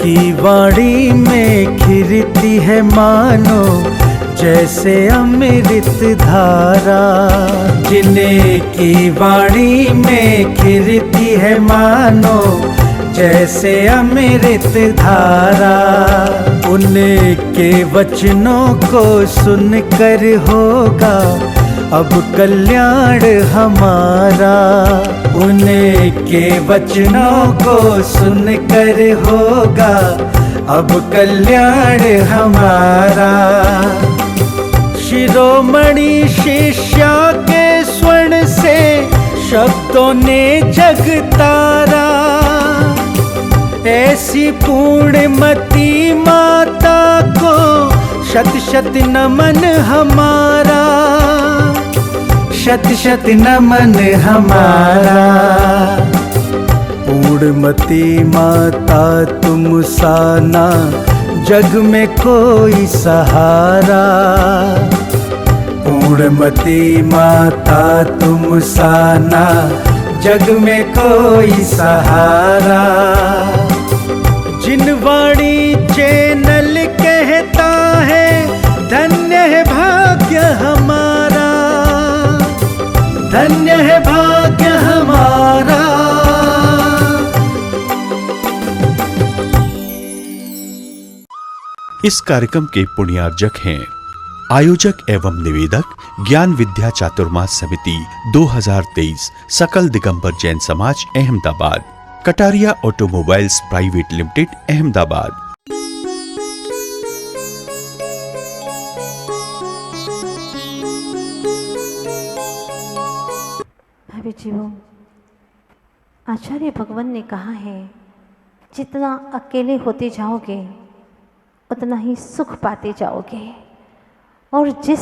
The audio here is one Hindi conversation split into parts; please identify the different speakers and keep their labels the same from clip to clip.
Speaker 1: की वाणी में खिरती है मानो जैसे अमृत धारा। जिन्हें की वाणी में खिरती है मानो जैसे अमृत धारा। उनके वचनों को सुनकर होगा अब कल्याण हमारा। उनके वचनों को सुनकर होगा अब कल्याण हमारा। शिरोमणि शिष्या के स्वर्ण से शब्दों ने जग तारा। ऐसी पूर्णमती माता को शत शत नमन हमारा। शत शत नमन हमारा। पूर्णमती माता तुम सा ना जग में कोई सहारा। पूर्णमती माता तुम सा ना जग में कोई सहारा। जिन वाणी चैनल कहता है धन्य है भाग्य हमारा। धन्य है भाग्य हमारा।
Speaker 2: इस कार्यक्रम के पुण्यार्जक हैं आयोजक एवं निवेदक ज्ञान विद्या चातुर्मास समिति 2023 सकल दिगंबर जैन समाज Ahmedabad, Kataria automobiles private limited Ahmedabad.
Speaker 3: भाभी जीवों, आचार्य भगवान ने कहा है जितना अकेले होते जाओगे उतना ही सुख पाते जाओगे। और जिस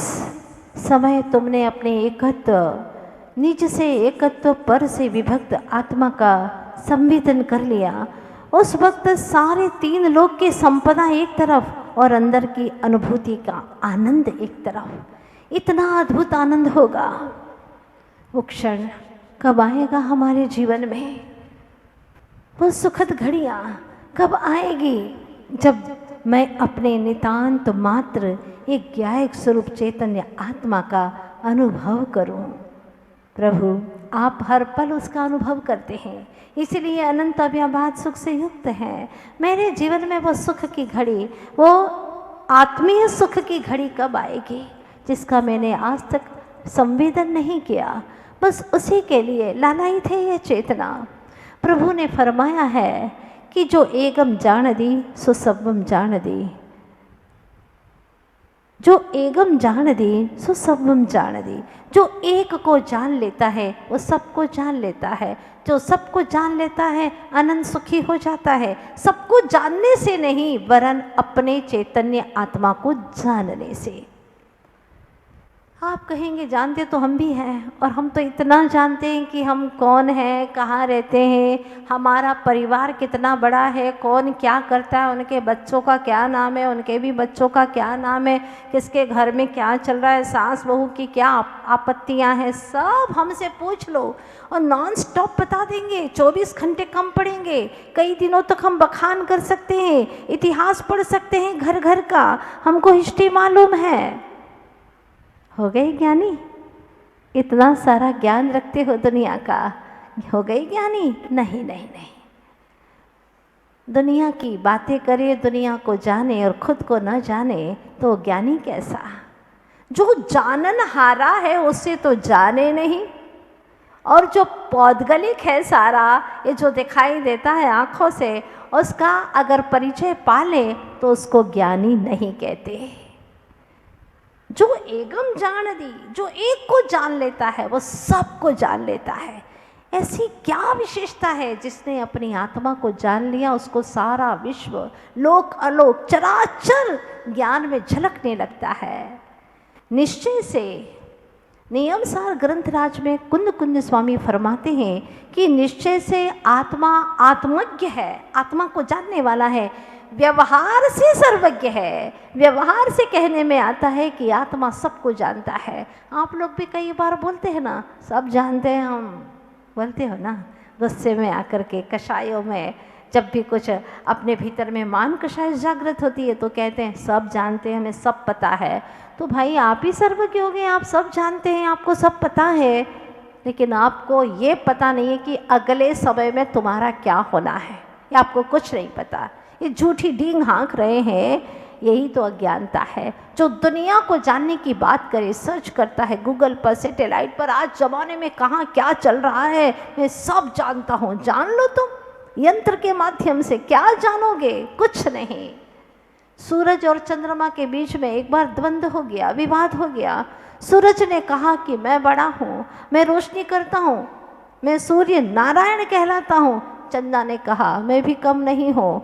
Speaker 3: समय तुमने अपने एकत्व निज से एकत्व पर से विभक्त आत्मा का संवेदन कर लिया, उस वक्त सारे तीन लोक की संपदा एक तरफ और अंदर की अनुभूति का आनंद एक तरफ। इतना अद्भुत आनंद होगा। वो क्षण कब आएगा हमारे जीवन में? वो सुखद घड़ियाँ कब आएगी जब मैं अपने नितांत मात्र एक ज्ञायक स्वरूप चैतन्य आत्मा का अनुभव करूं? प्रभु, आप हर पल उसका अनुभव करते हैं, इसलिए अनंत अव्याभात सुख से युक्त है। मेरे जीवन में वो सुख की घड़ी, वो आत्मीय सुख की घड़ी कब आएगी जिसका मैंने आज तक संवेदन नहीं किया? बस उसी के लिए लालायित है ये चेतना। प्रभु ने फरमाया है कि जो एगम जान दी सो सर्वम जान दी। जो एगम जान दी सो सर्वम जान दी। जो एक को जान लेता है वो सबको जान लेता है। जो सबको जान लेता है अनंत सुखी हो जाता है। सबको जानने से नहीं वरन अपने चैतन्य आत्मा को जानने से। आप कहेंगे जानते तो हम भी हैं, और हम तो इतना जानते हैं कि हम कौन हैं, कहाँ रहते हैं, हमारा परिवार कितना बड़ा है, कौन क्या करता है, उनके बच्चों का क्या नाम है, उनके भी बच्चों का क्या नाम है, किसके घर में क्या चल रहा है, सास बहू की क्या आपत्तियां हैं, सब हमसे पूछ लो और नॉन स्टॉप बता देंगे। 24 घंटे कम पड़ेंगे, कई दिनों तक हम बखान कर सकते हैं, इतिहास पढ़ सकते हैं घर घर का, हमको हिस्ट्री मालूम है। हो गए ज्ञानी? इतना सारा ज्ञान रखते हो दुनिया का, हो गए ज्ञानी? नहीं नहीं नहीं। दुनिया की बातें करे, दुनिया को जाने और खुद को न जाने तो ज्ञानी कैसा? जो जानन हारा है उससे तो जाने नहीं, और जो पौद्गलिक है सारा, ये जो दिखाई देता है आँखों से, उसका अगर परिचय पा ले तो उसको ज्ञानी नहीं कहते। जो एगम जान दी, जो एक को जान लेता है वो सबको जान लेता है। ऐसी क्या विशेषता है जिसने अपनी आत्मा को जान लिया, उसको सारा विश्व लोक अलोक चराचर ज्ञान में झलकने लगता है। निश्चय से नियमसार ग्रंथराज में कुंद कुंद स्वामी फरमाते हैं कि निश्चय से आत्मा आत्मज्ञ है, आत्मा को जानने वाला है, व्यवहार से सर्वज्ञ है। व्यवहार से कहने में आता है कि आत्मा सबको जानता है। आप लोग भी कई बार बोलते हैं ना, सब जानते हैं हम, बोलते हो ना, गुस्से में आकर के, कषायों में, जब भी कुछ अपने भीतर में मान कषाय जागृत होती है तो कहते हैं सब जानते हैं, हमें सब पता है। तो भाई आप ही सर्वज्ञ हो गए, आप सब जानते हैं, आपको सब पता है, लेकिन आपको ये पता नहीं है कि अगले समय में तुम्हारा क्या होना है, ये आपको कुछ नहीं पता। ये झूठी डींग हाँक रहे हैं, यही तो अज्ञानता है। जो दुनिया को जानने की बात करे, सर्च करता है गूगल पर, सैटेलाइट पर, आज ज़माने में कहाँ क्या चल रहा है मैं सब जानता हूँ। जान लो तुम यंत्र के माध्यम से, क्या जानोगे? कुछ नहीं। सूरज और चंद्रमा के बीच में एक बार द्वंद्व हो गया, विवाद हो गया। सूरज ने कहा कि मैं बड़ा हूँ, मैं रोशनी करता हूँ, मैं सूर्य नारायण कहलाता हूँ। चंदा ने कहा मैं भी कम नहीं हूँ,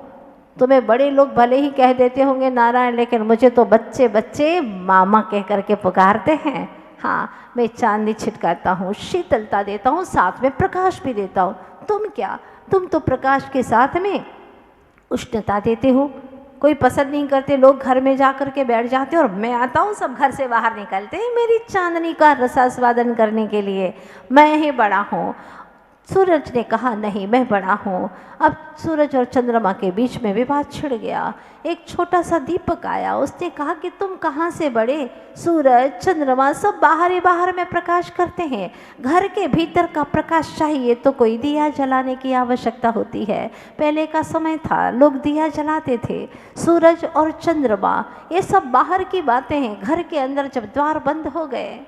Speaker 3: तुम्हें बड़े लोग भले ही कह देते होंगे नारायण, लेकिन मुझे तो बच्चे बच्चे मामा कह करके पुकारते हैं। हाँ, मैं चांदी छिटकाता हूँ, शीतलता देता हूँ, साथ में प्रकाश भी देता हूँ। तुम क्या, तुम तो प्रकाश के साथ में उष्णता देते हो। कोई पसंद नहीं करते, लोग घर में जा कर के बैठ जाते, और मैं आता हूँ सब घर से बाहर निकलते हैं मेरी चांदनी का रसास्वादन करने के लिए, मैं ही बड़ा हूँ। सूरज ने कहा नहीं, मैं बड़ा हूँ। अब सूरज और चंद्रमा के बीच में विवाद छिड़ गया। एक छोटा सा दीपक आया, उसने कहा कि तुम कहाँ से बड़े? सूरज चंद्रमा सब बाहर ही बाहर में प्रकाश करते हैं, घर के भीतर का प्रकाश चाहिए तो कोई दिया जलाने की आवश्यकता होती है। पहले का समय था, लोग दिया जलाते थे। सूरज और चंद्रमा ये सब बाहर की बातें हैं। घर के अंदर जब द्वार बंद हो गए,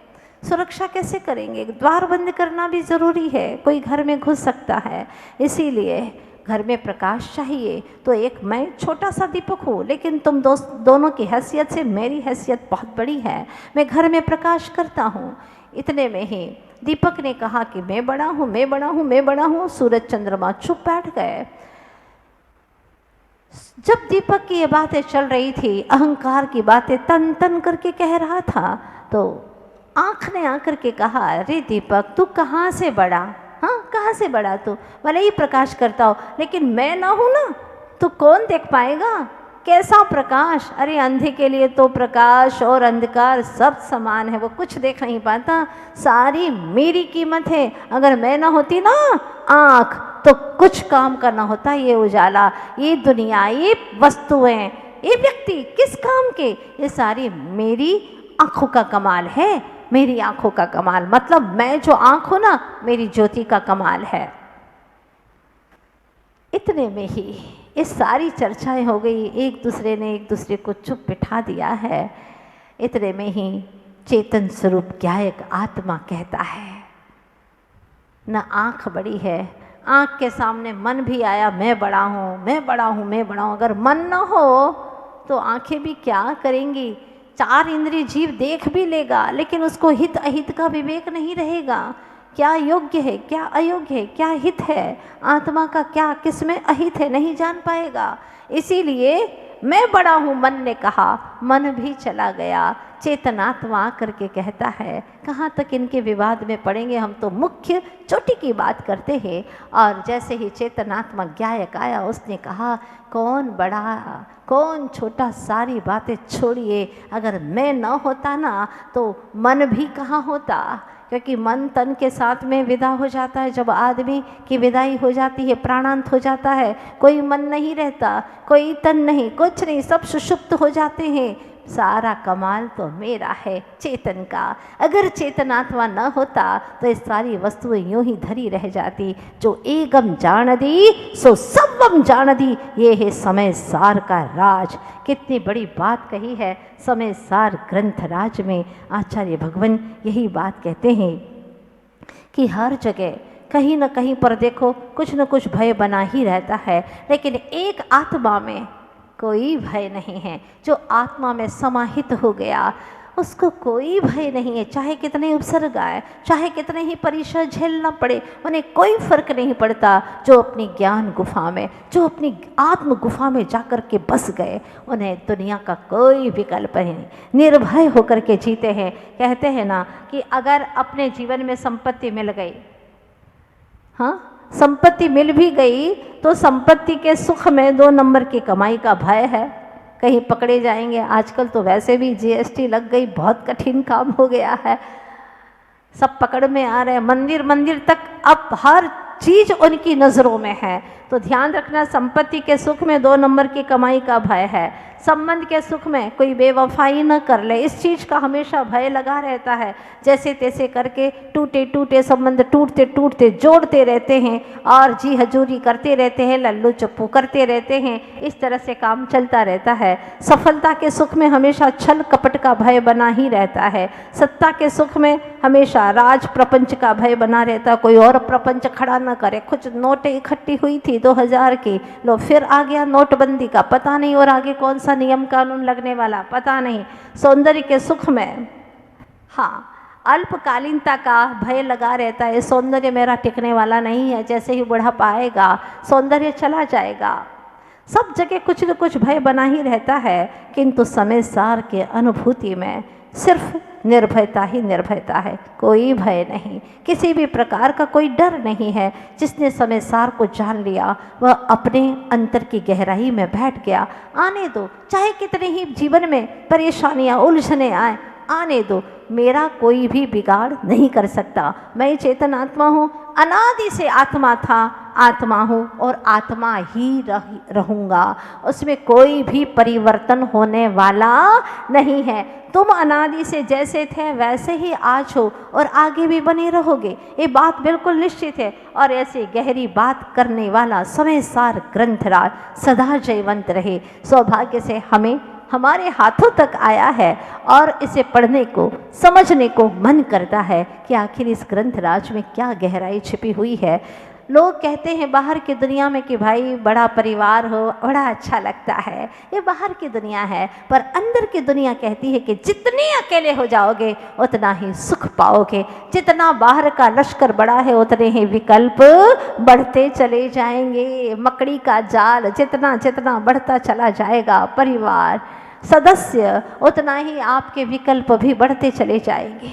Speaker 3: सुरक्षा कैसे करेंगे? द्वार बंद करना भी ज़रूरी है, कोई घर में घुस सकता है, इसीलिए घर में प्रकाश चाहिए। तो एक मैं छोटा सा दीपक हूँ, लेकिन तुम दोनों की हैसियत से मेरी हैसियत बहुत बड़ी है, मैं घर में प्रकाश करता हूँ। इतने में ही दीपक ने कहा कि मैं बड़ा हूँ, मैं बड़ा हूँ, मैं बड़ा हूँ। सूरज चंद्रमा चुप बैठ गए। जब दीपक की ये बातें चल रही थी, अहंकार की बातें तन तन करके कह रहा था, तो आँख ने आकर के कहा अरे दीपक तू कहाँ से बड़ा? हाँ, कहाँ से बड़ा तू? भले ही प्रकाश करता हो, लेकिन मैं ना हूँ ना, तो कौन देख पाएगा? कैसा प्रकाश? अरे अंधे के लिए तो प्रकाश और अंधकार सब समान है, वो कुछ देख नहीं पाता। सारी मेरी कीमत है। अगर मैं ना होती ना आँख, तो कुछ काम करना होता। ये उजाला, ये दुनिया, ये वस्तुएं, ये व्यक्ति किस काम के? ये सारी मेरी आँखों का कमाल है, मेरी आँखों का कमाल। मतलब मैं जो आँख हूँ ना, मेरी ज्योति का कमाल है। इतने में ही ये सारी चर्चाएं हो गई, एक दूसरे ने एक दूसरे को चुप बिठा दिया है। इतने में ही चेतन स्वरूप ज्ञायक आत्मा कहता है, न आँख बड़ी है, आँख के सामने मन भी आया, मैं बड़ा हूँ, मैं बड़ा हूँ, मैं बड़ा हूँ। अगर मन न हो तो आँखें भी क्या करेंगी? चार इंद्रिय जीव देख भी लेगा, लेकिन उसको हित अहित का विवेक नहीं रहेगा। क्या योग्य है, क्या अयोग्य है, क्या हित है, आत्मा का क्या किसमें अहित है, नहीं जान पाएगा। इसीलिए मैं बड़ा हूँ मन ने कहा, मन भी चला गया। चेतनात्मा आकर के कहता है कहाँ तक इनके विवाद में पड़ेंगे, हम तो मुख्य चोटी की बात करते हैं। और जैसे ही चेतनात्मा ज्ञायक आया, उसने कहा कौन बड़ा कौन छोटा, सारी बातें छोड़िए। अगर मैं न होता ना तो मन भी कहाँ होता, क्योंकि मन तन के साथ में विदा हो जाता है। जब आदमी की विदाई हो जाती है, प्राणांत हो जाता है, कोई मन नहीं रहता, कोई तन नहीं, कुछ नहीं, सब सुषुप्त हो जाते हैं। सारा कमाल तो मेरा है चेतन का। अगर चेतनात्मा न होता तो ये सारी वस्तुएं यूं ही धरी रह जाती। जो एकम जानदी सो सर्वम जानदी, ये है समय सार का राज। कितनी बड़ी बात कही है समय सार ग्रंथ राज में। आचार्य भगवान यही बात कहते हैं कि हर जगह कहीं न कहीं पर देखो कुछ न कुछ भय बना ही रहता है, लेकिन एक आत्मा में कोई भय नहीं है। जो आत्मा में समाहित हो गया उसको कोई भय नहीं है। चाहे कितने उपसर्ग आए, चाहे कितने ही परिसर झेलना पड़े, उन्हें कोई फर्क नहीं पड़ता। जो अपनी ज्ञान गुफा में, जो अपनी आत्म गुफा में जाकर के बस गए, उन्हें दुनिया का कोई विकल्प नहीं, निर्भय होकर के जीते हैं। कहते हैं ना कि अगर अपने जीवन में संपत्ति मिल गई, हाँ संपत्ति मिल भी गई, तो संपत्ति के सुख में 2 नंबर की कमाई का भय है, कहीं पकड़े जाएंगे। आजकल तो वैसे भी जीएसटी लग गई, बहुत कठिन काम हो गया है, सब पकड़ में आ रहे हैं। मंदिर मंदिर तक अब हर चीज उनकी नजरों में है। तो ध्यान रखना, संपत्ति के सुख में 2 नंबर की कमाई का भय है। संबंध के सुख में कोई बेवफाई न कर ले, इस चीज का हमेशा भय लगा रहता है। जैसे तैसे करके टूटे टूटे संबंध टूटते टूटते जोड़ते रहते हैं और जी हजूरी करते रहते हैं, लल्लू चप्पू करते रहते हैं। इस तरह से काम चलता रहता है। सफलता के सुख में हमेशा छल कपट का भय बना ही रहता है। सत्ता के सुख में हमेशा राज प्रपंच का भय बना रहता है, कोई और प्रपंच खड़ा न करे। कुछ नोटें इकट्ठी हुई थी 2000 की, लो फिर आ गया नोटबंदी का, पता नहीं और आगे कौन सा नियम कानून लगने वाला, पता नहीं। सौंदर्य के सुख में हाँ अल्पकालीनता का भय लगा रहता है। सौंदर्य मेरा टिकने वाला नहीं है, जैसे ही बुढ़ापा आएगा सौंदर्य चला जाएगा। सब जगह कुछ न कुछ भय बना ही रहता है, किंतु समय सार के अनुभूति में सिर्फ निर्भयता ही निर्भयता है, कोई भय नहीं, किसी भी प्रकार का कोई डर नहीं है। जिसने समय सार को जान लिया वह अपने अंतर की गहराई में बैठ गया। आने दो, चाहे कितने ही जीवन में परेशानियां उलझने आए, आने दो, मेरा कोई भी बिगाड़ नहीं कर सकता। मैं चेतन आत्मा हूँ, अनादि से आत्मा था, आत्मा हूँ और आत्मा ही रहूँगा। उसमें कोई भी परिवर्तन होने वाला नहीं है। तुम अनादि से जैसे थे वैसे ही आज हो और आगे भी बने रहोगे, ये बात बिल्कुल निश्चित है। और ऐसी गहरी बात करने वाला समय सार ग्रंथराज सदा जयवंत रहे। सौभाग्य से हमें हमारे हाथों तक आया है और इसे पढ़ने को समझने को मन करता है कि आखिर इस ग्रंथराज में क्या गहराई छिपी हुई है। लोग कहते हैं बाहर की दुनिया में कि भाई बड़ा परिवार हो, बड़ा अच्छा लगता है, ये बाहर की दुनिया है। पर अंदर की दुनिया कहती है कि जितने अकेले हो जाओगे उतना ही सुख पाओगे। जितना बाहर का लश्कर बड़ा है उतने ही विकल्प बढ़ते चले जाएंगे। मकड़ी का जाल जितना जितना बढ़ता चला जाएगा, परिवार सदस्य, उतना ही आपके विकल्प भी बढ़ते चले जाएंगे।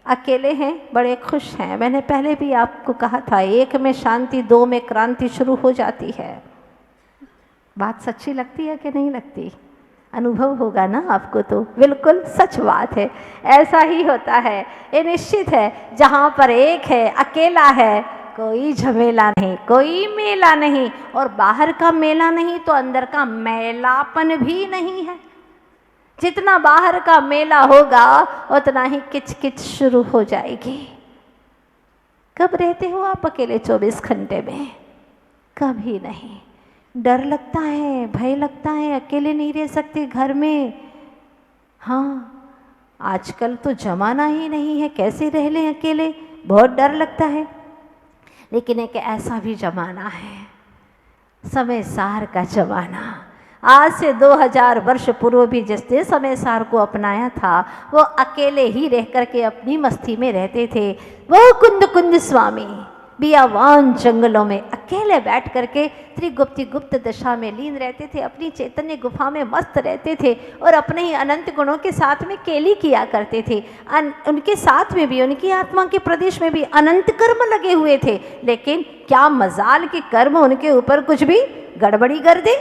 Speaker 3: अकेले हैं, बड़े खुश हैं। मैंने पहले भी आपको कहा था, 1 में शांति, 2 में क्रांति शुरू हो जाती है। बात सच्ची लगती है कि नहीं लगती? अनुभव होगा ना आपको, तो बिल्कुल सच बात है, ऐसा ही होता है। ये निश्चित है, जहाँ पर एक है, अकेला है, कोई झमेला नहीं, कोई मेला नहीं। और बाहर का मेला नहीं तो अंदर का मैलापन भी नहीं है। जितना बाहर का मेला होगा उतना ही किचकिच शुरू हो जाएगी। कब रहते हो आप अकेले 24 घंटे में? कभी नहीं। डर लगता है, भय लगता है, अकेले नहीं रह सकते घर में। हाँ, आजकल तो जमाना ही नहीं है, कैसे रह लें अकेले, बहुत डर लगता है। लेकिन एक ऐसा भी जमाना है, समय सार का जमाना। आज से 2000 वर्ष पूर्व भी जिसने समय सार को अपनाया था वो अकेले ही रह करके अपनी मस्ती में रहते थे। वो कुंद कुंद स्वामी बियावान जंगलों में अकेले बैठ करके त्रिगुप्ति गुप्त दशा में लीन रहते थे, अपनी चैतन्य गुफा में मस्त रहते थे और अपने ही अनंत गुणों के साथ में केली किया करते थे। उनके साथ में भी, उनकी आत्मा के प्रदेश में भी अनंत कर्म लगे हुए थे। लेकिन क्या मजाल के कर्म उनके ऊपर कुछ भी गड़बड़ी कर दे,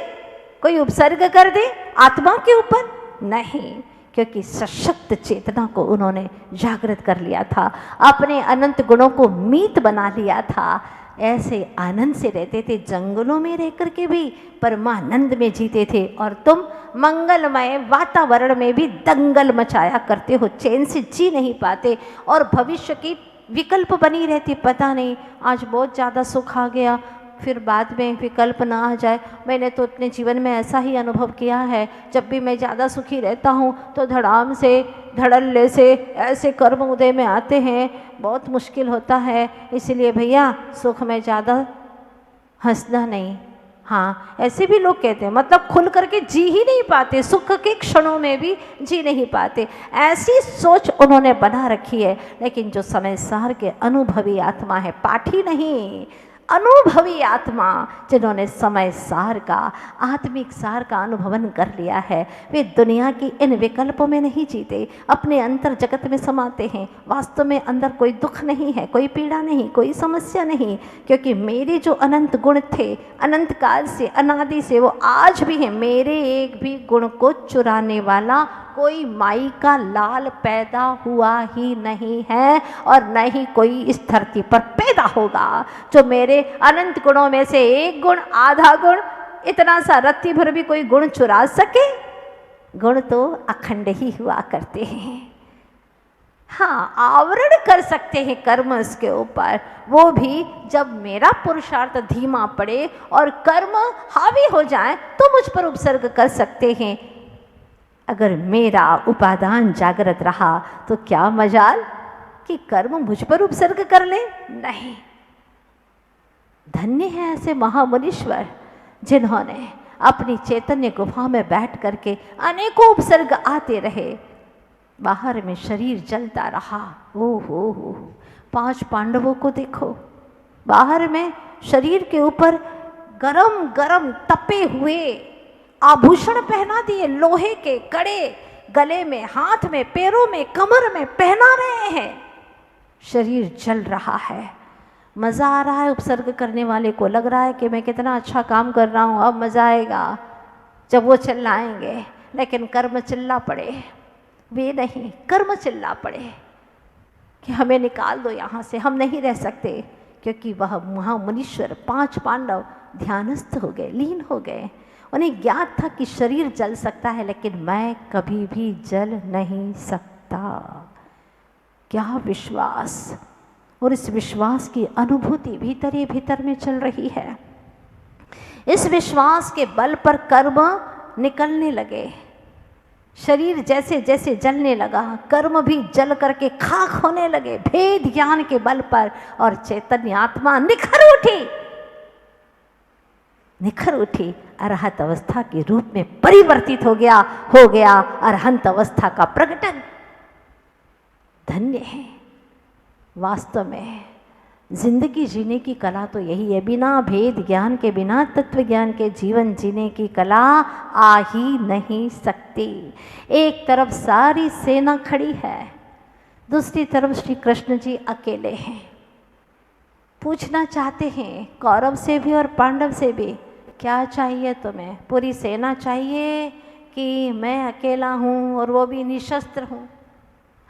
Speaker 3: कोई उपसर्ग कर दे आत्मा के ऊपर? नहीं, क्योंकि सशक्त चेतना को उन्होंने जागृत कर लिया था, अपने अनंत गुणों को मीत बना लिया था। ऐसे आनंद से रहते थे, जंगलों में रह कर के भी परमानंद में जीते थे। और तुम मंगलमय वातावरण में भी दंगल मचाया करते हो, चैन से जी नहीं पाते और भविष्य की विकल्प बनी रहती। पता नहीं आज बहुत ज़्यादा सुख आ गया, फिर बाद में विकल्प ना आ जाए। मैंने तो अपने जीवन में ऐसा ही अनुभव किया है, जब भी मैं ज़्यादा सुखी रहता हूँ तो धड़ाम से धड़ल्ले से ऐसे कर्म उदय में आते हैं, बहुत मुश्किल होता है। इसलिए भैया सुख में ज़्यादा हंसना नहीं। हाँ, ऐसे भी लोग कहते हैं, मतलब खुल करके जी ही नहीं पाते, सुख के क्षणों में भी जी नहीं पाते, ऐसी सोच उन्होंने बना रखी है। लेकिन जो समय सार के अनुभवी आत्मा है, पाठी नहीं, अनुभवी आत्मा, जिन्होंने समय सार का, आत्मिक सार का अनुभवन कर लिया है, वे दुनिया की इन विकल्पों में नहीं जीते, अपने अंतर जगत में समाते हैं। वास्तव में अंदर कोई दुख नहीं है, कोई पीड़ा नहीं, कोई समस्या नहीं, क्योंकि मेरे जो अनंत गुण थे अनंत काल से, अनादि से, वो आज भी हैं। मेरे एक भी गुण को चुराने वाला कोई माई का लाल पैदा हुआ ही नहीं है और न ही कोई इस धरती पर पैदा होगा जो मेरे अनंत गुणों में से एक गुण, आधा गुण, इतना सा रत्ती भर भी कोई गुण चुरा सके। गुण तो अखंड ही हुआ करते हैं। हाँ, आवरण कर सकते हैं कर्म इसके ऊपर, वो भी जब मेरा पुरुषार्थ धीमा पड़े और कर्म हावी हो जाए तो मुझ पर उपसर्ग कर सकते हैं। अगर मेरा उपादान जागृत रहा तो क्या मजाल कि कर्म मुझ पर उपसर्ग कर ले। नहीं, धन्य है ऐसे महामुनीश्वर जिन्होंने अपनी चैतन्य गुफा में बैठ करके अनेकों उपसर्ग आते रहे, बाहर में शरीर जलता रहा। हो 5 पांडवों को देखो, बाहर में शरीर के ऊपर गरम गरम तपे हुए आभूषण पहना दिए, लोहे के कड़े गले में, हाथ में, पैरों में, कमर में पहना रहे हैं, शरीर जल रहा है। मज़ा आ रहा है उपसर्ग करने वाले को, लग रहा है कि मैं कितना अच्छा काम कर रहा हूँ, अब मज़ा आएगा जब वो चिल्लाएंगे। लेकिन कर्म चिल्ला पड़े, वे नहीं, कर्म चिल्ला पड़े कि हमें निकाल दो यहाँ से, हम नहीं रह सकते। क्योंकि वह महामुनीश्वर 5 पांडव ध्यानस्थ हो गए, लीन हो गए। उन्हें ज्ञात था कि शरीर जल सकता है लेकिन मैं कभी भी जल नहीं सकता। क्या विश्वास, और इस विश्वास की अनुभूति भीतर ही भीतर में चल रही है। इस विश्वास के बल पर कर्म निकलने लगे। शरीर जैसे जैसे जलने लगा, कर्म भी जल करके खाक होने लगे भेद ज्ञान के बल पर, और चैतन्य आत्मा निखर उठी अरहत अवस्था के रूप में परिवर्तित हो गया अरहंत अवस्था का प्रकटन। धन्य है। वास्तव में जिंदगी जीने की कला तो यही है, बिना भेद ज्ञान के, बिना तत्व ज्ञान के जीवन जीने की कला आ ही नहीं सकती। एक तरफ सारी सेना खड़ी है, दूसरी तरफ श्री कृष्ण जी अकेले हैं। पूछना चाहते हैं कौरव से भी और पांडव से भी, क्या चाहिए तुम्हें? पूरी सेना चाहिए कि मैं अकेला हूँ और वो भी निशस्त्र हूँ,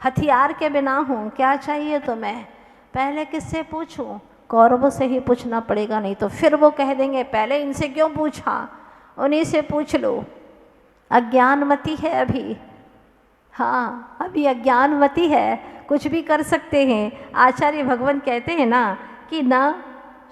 Speaker 3: हथियार के बिना हूँ? क्या चाहिए तुम्हें? पहले किससे पूछूं? कौरवों से ही पूछना पड़ेगा, नहीं तो फिर वो कह देंगे पहले इनसे क्यों पूछा, उन्हीं से पूछ लो। अज्ञानमती है अभी, हाँ अभी अज्ञानवती है, कुछ भी कर सकते हैं। आचार्य भगवान कहते हैं ना कि न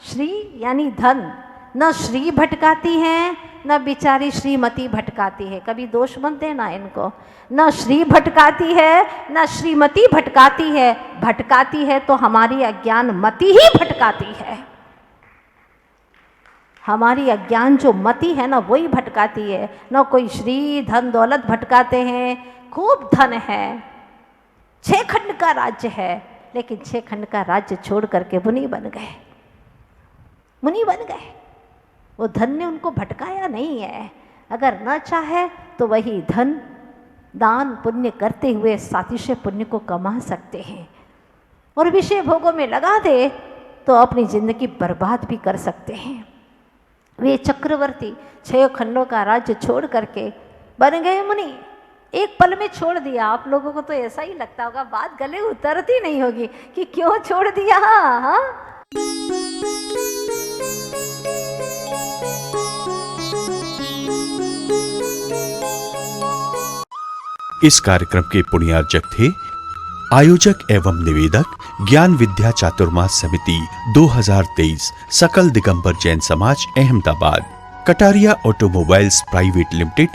Speaker 3: श्री यानी धन, न श्री भटकाती है न बिचारी श्रीमती भटकाती है। कभी दोष मत देना इनको, न श्री भटकाती है न श्रीमती भटकाती है। भटकाती है तो हमारी अज्ञानमती ही भटकाती है। हमारी अज्ञान जो मति है ना वही भटकाती है। न कोई श्री धन दौलत भटकाते हैं, खूब धन है, 6 खंड का राज्य है, लेकिन 6 खंड का राज्य छोड़ करके मुनि बन गए। वो धन ने उनको भटकाया नहीं है। अगर न चाहे तो वही धन दान पुण्य करते हुए सातिशय पुण्य को कमा सकते हैं, और विषय भोगों में लगा दे तो अपनी जिंदगी बर्बाद भी कर सकते हैं। वे चक्रवर्ती 6 खंडों का राज्य छोड़ करके बन गए मुनि। एक पल में छोड़ दिया। आप लोगों को तो ऐसा ही लगता होगा, बात गले उतरती नहीं होगी कि क्यों छोड़ दिया। हाँ,
Speaker 2: इस कार्यक्रम के पुण्यार्जक थे आयोजक एवं निवेदक ज्ञान विद्या चातुर्मास समिति 2023 सकल दिगंबर जैन समाज Ahmedabad, Kataria automobiles private limited